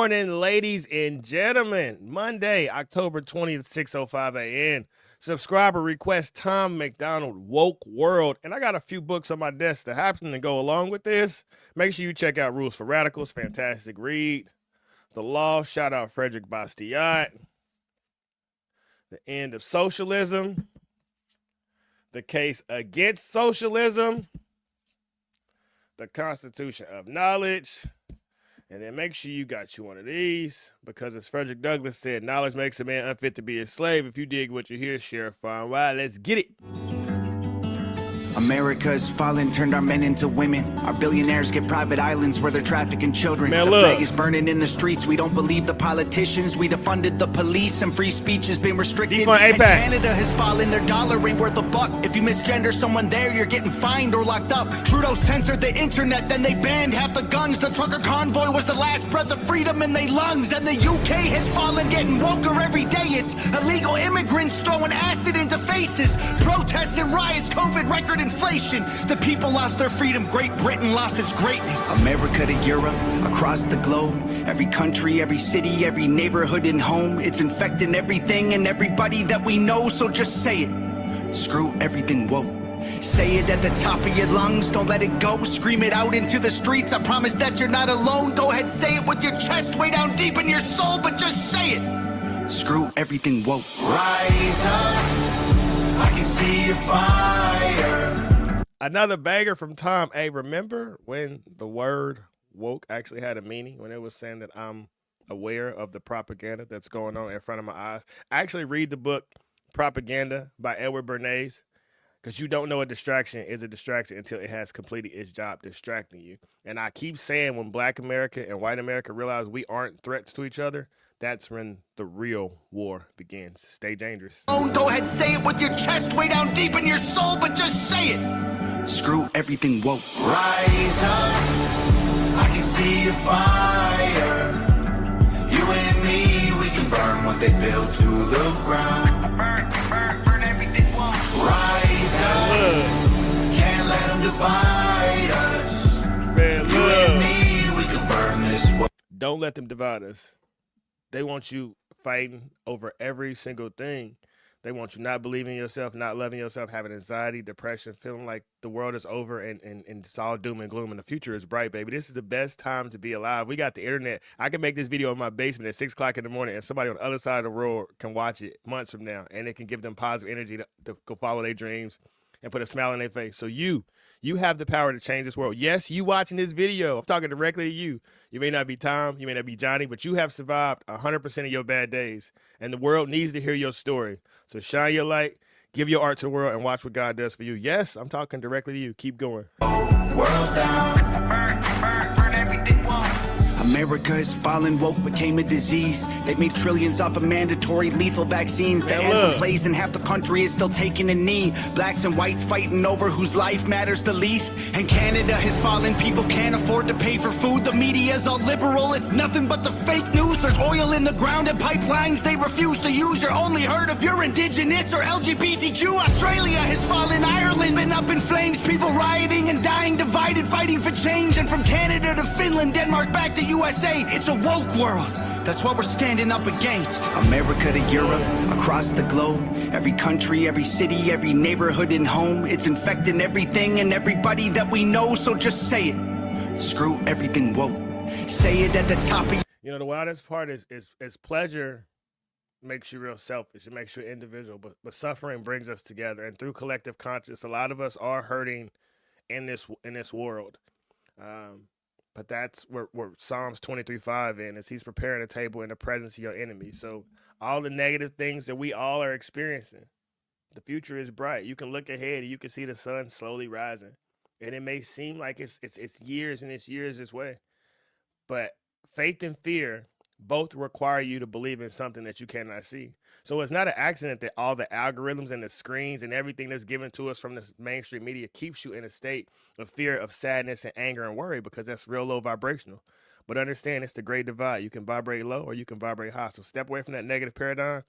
morning, ladies and gentlemen. Monday, October 20th, 6:05 a.m. Subscriber request, Tom MacDonald, Woke World. And I got a few books on my desk that happen to go along with this. Make sure you check out Rules for Radicals, fantastic read. The Law, shout out Frederick Bastiat. The End of Socialism. The Case Against Socialism. The Constitution of Knowledge. And then make sure you got you one of these, because as Frederick Douglass said, knowledge makes a man unfit to be a slave. If you dig what you hear, share, fine. Right, let's get it. America is fallen, turned our men into women. Our billionaires get private islands where they're trafficking children. Man, the look. flag is burning in the streets. We don't believe the politicians. We defunded the police, and free speech has been restricted. And Canada has fallen, their dollar ain't worth a buck. If you misgender someone there, you're getting fined or locked up. Trudeau censored the internet, then they banned half the guns. The trucker convoy was the last breath of freedom in their lungs. And the UK has fallen, getting woker every day. It's illegal immigrants throwing acid into faces. Protests and riots, COVID record inflation. The people lost their freedom. Great Britain lost its greatness. America to Europe, across the globe. Every country, every city, every neighborhood and home. It's infecting everything and everybody that we know. So just say it. Screw everything woke. Say it at the top of your lungs. Don't let it go. Scream it out into the streets. I promise that you're not alone. Go ahead, say it with your chest way down deep in your soul. But just say it. Screw everything woke. Rise up. I can see your fire. Another banger from Tom. Hey, remember when the word woke actually had a meaning? When it was saying that I'm aware of the propaganda that's going on in front of my eyes? I actually read the book Propaganda by Edward Bernays, because you don't know a distraction is a distraction until it has completed its job distracting you. And I keep saying, when Black America and white America realize we aren't threats to each other, that's when the real war begins. Stay dangerous. Go ahead, say it with your chest way down deep in your soul, but just say it. Screw everything woke. Rise up, I can see your fire. You and me, we can burn what they built to the ground. Burn everything woke. Rise up, can't let them divide us. Man, you and me, we can burn this woke. Don't let them divide us. They want you fighting over every single thing. They want you not believing in yourself, not loving yourself, having anxiety, depression, feeling like the world is over and it's all doom and gloom and the future is bright, baby. This is the best time to be alive. We got the internet. I can make this video in my basement at 6 o'clock in the morning and somebody on the other side of the world can watch it months from now, and it can give them positive energy to go follow their dreams and put a smile on their face. So you have the power to change this world. Yes, you watching this video, I'm talking directly to you. You may not be Tom, you may not be Johnny, but you have survived 100% of your bad days, and the world needs to hear your story. So shine your light, give your art to the world, and watch what God does for you. Yes, I'm talking directly to you. Keep going. World down. America has fallen, woke became a disease. They've made trillions off of mandatory lethal vaccines. The anthem plays and half the country is still taking a knee. Blacks and whites fighting over whose life matters the least. And Canada has fallen, people can't afford to pay for food. The media's all liberal, it's nothing but the fake news. There's oil in the ground and pipelines they refuse to use. You're only heard if you're indigenous or LGBTQ. Australia has fallen, Ireland been up in flames. People rioting and dying, divided, fighting for change. And from Canada to Finland, Denmark, back to USA, it's a woke world. That's what we're standing up against. America to Europe, across the globe. Every country, every city, every neighborhood and home. It's infecting everything and everybody that we know. So just say it. Screw everything woke. Say it at the top of. You know, the wildest part is pleasure makes you real selfish. It makes you individual, but suffering brings us together. And through collective conscience, a lot of us are hurting in this world. But that's where Psalms 23:5 is. He's preparing a table in the presence of your enemy. So all the negative things that we all are experiencing, the future is bright. You can look ahead and you can see the sun slowly rising. And it may seem like it's years and it's years this way. But faith and fear both require you to believe in something that you cannot see. So it's not an accident that all the algorithms and the screens and everything that's given to us from the mainstream media keeps you in a state of fear, of sadness and anger and worry, because that's real low vibrational. But understand, it's the great divide. You can vibrate low or you can vibrate high. So step away from that negative paradigm.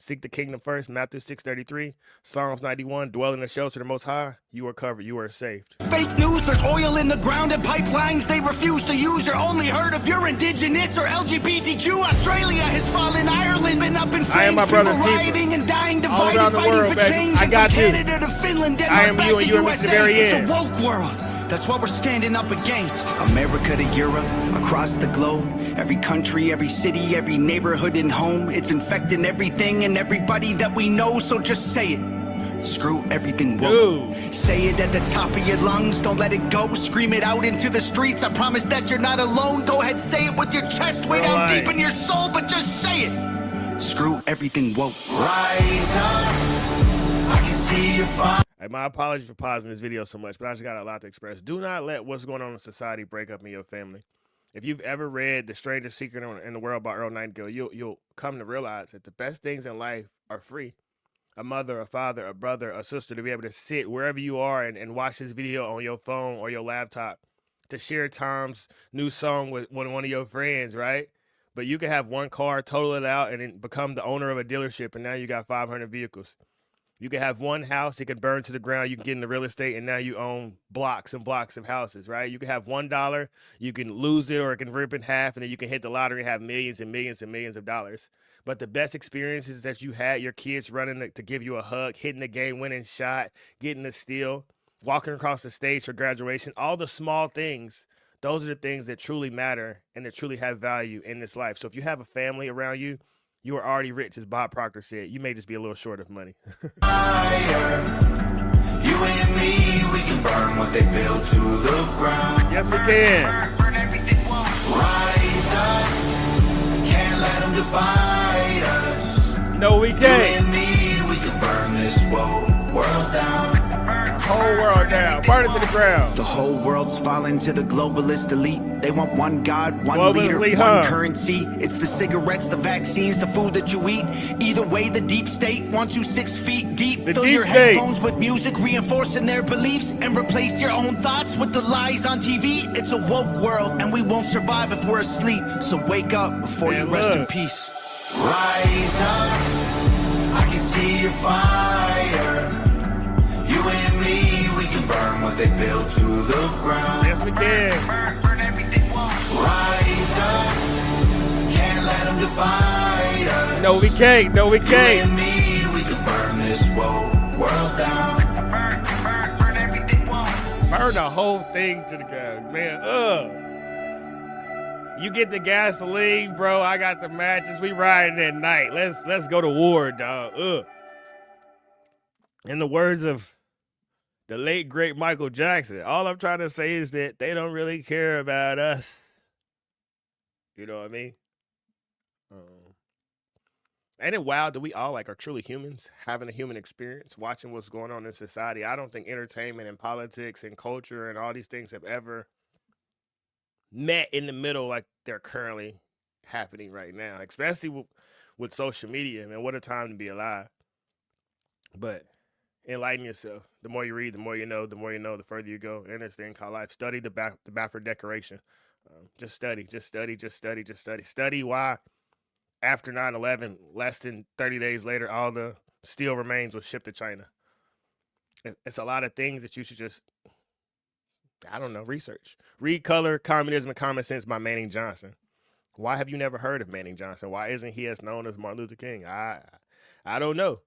Seek the kingdom first, Matthew 6:33, Psalms 91, dwell in the shelter of the Most High, you are covered, you are saved. Fake news, there's oil in the ground and pipelines they refuse to use. You're only heard if you're indigenous or LGBTQ. Australia has fallen, Ireland been up in flames. I am my brother's people keeper. rioting and dying, All divided, around the fighting world, for baby. change. I And got from you. Canada to Finland, I am Denmark, you back and to you are me to the USA. very It's end. a woke world. That's what we're standing up against. America to Europe, across the globe. Every country, every city, every neighborhood and home. It's infecting everything and everybody that we know, so just say it. Screw everything woke. Say it at the top of your lungs, don't let it go. Scream it out into the streets, I promise that you're not alone. Go ahead, say it with your chest way down deep in your soul, but just say it. Screw everything woke. Rise up, I can see your fire. Hey, my apologies for pausing this video so much, but I just got a lot to express. Do not let what's going on in society break up in your family. If you've ever read The Strangest Secret in the World by Earl Nightingale, you'll come to realize that the best things in life are free. A mother, a father, a brother, a sister, to be able to sit wherever you are and watch this video on your phone or your laptop, to share Tom's new song with one of your friends, right? But you can have one car, total it out, and then become the owner of a dealership, and now you got 500 vehicles. You can have one house, it can burn to the ground, you can get into real estate, and now you own blocks and blocks of houses, right? You can have $1, you can lose it or it can rip in half, and then you can hit the lottery and have millions and millions and millions of dollars. But the best experiences that you had, your kids running to give you a hug, hitting the game-winning shot, getting the steal, walking across the stage for graduation, all the small things, those are the things that truly matter and that truly have value in this life. So if you have a family around you, you are already rich, as Bob Proctor said. You may just be a little short of money. Fire. You and me, we can burn what they build to the ground. Yes, we can. Rise up, can't let them divide us. No, we You can't. and me, we can burn this world down. Whole world down. Burn it to the ground. The whole world's falling to the globalist elite. They want one God, one Globalist leader, elite, one huh? currency. It's the cigarettes, the vaccines, the food that you eat. Either way, the deep state wants you 6 feet deep. The Fill deep your state. headphones with music, reinforcing their beliefs, and replace your own thoughts with the lies on TV. It's a woke world, and we won't survive if we're asleep. So wake up before Man, you rest in look. peace. Rise up, I can see your fire. You and me, we can burn what they built to the ground. Yes, we can. Rise up, can't let them divide us. No, we can't. No, we You can't. and me, we can burn this world down. Burn the whole thing to the ground, man. You get the gasoline, bro. I got the matches. We riding at night. Let's go to war, dog. In the words of the late great Michael Jackson, all I'm trying to say is that they don't really care about us. You know what I mean? Ain't it wild that we all are truly humans, having a human experience, watching what's going on in society? I don't think entertainment and politics and culture and all these things have ever met in the middle like they're currently happening right now, especially with social media. Man, what a time to be alive. But enlighten yourself. The more you read, the more you know. The more you know, the further you go. And this thing called life. Study the Balfour Declaration. Just study. Study why after 9/11, less than 30 days later, all the steel remains was shipped to China. It's a lot of things that you should just, I don't know, research. Read Color, Communism, and Common Sense by Manning Johnson. Why have you never heard of Manning Johnson? Why isn't he as known as Martin Luther King? I don't know.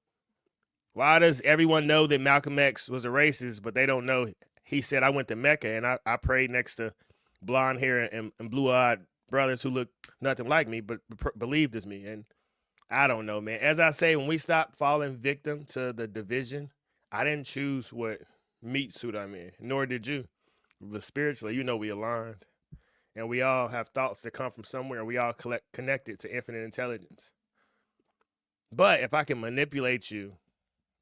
Why does everyone know that Malcolm X was a racist, but they don't know he said, I went to Mecca and I prayed next to blonde hair and blue-eyed brothers who look nothing like me, but believed as me? And I don't know, man. As I say, when we stop falling victim to the division, I didn't choose what meat suit I'm in, nor did you. But spiritually, we aligned. And we all have thoughts that come from somewhere. We all connected to infinite intelligence. But if I can manipulate you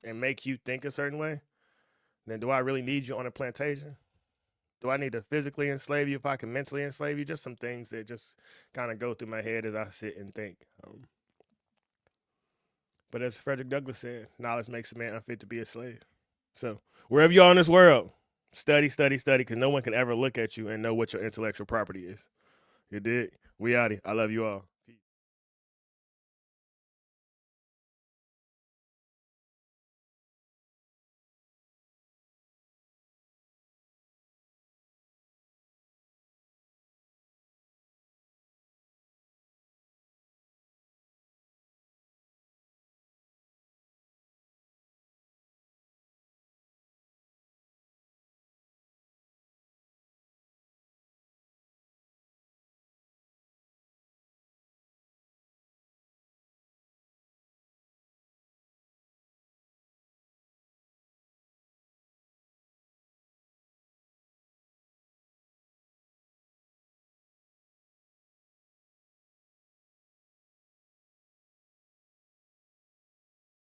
and make you think a certain way, then do I really need you on a plantation? Do I need to physically enslave you if I can mentally enslave you? Just some things that just kind of go through my head as I sit and think. But as Frederick Douglass said, knowledge makes a man unfit to be a slave. So wherever you are in this world, study, because no one can ever look at you and know what your intellectual property is. You dig? We out here. I love you all.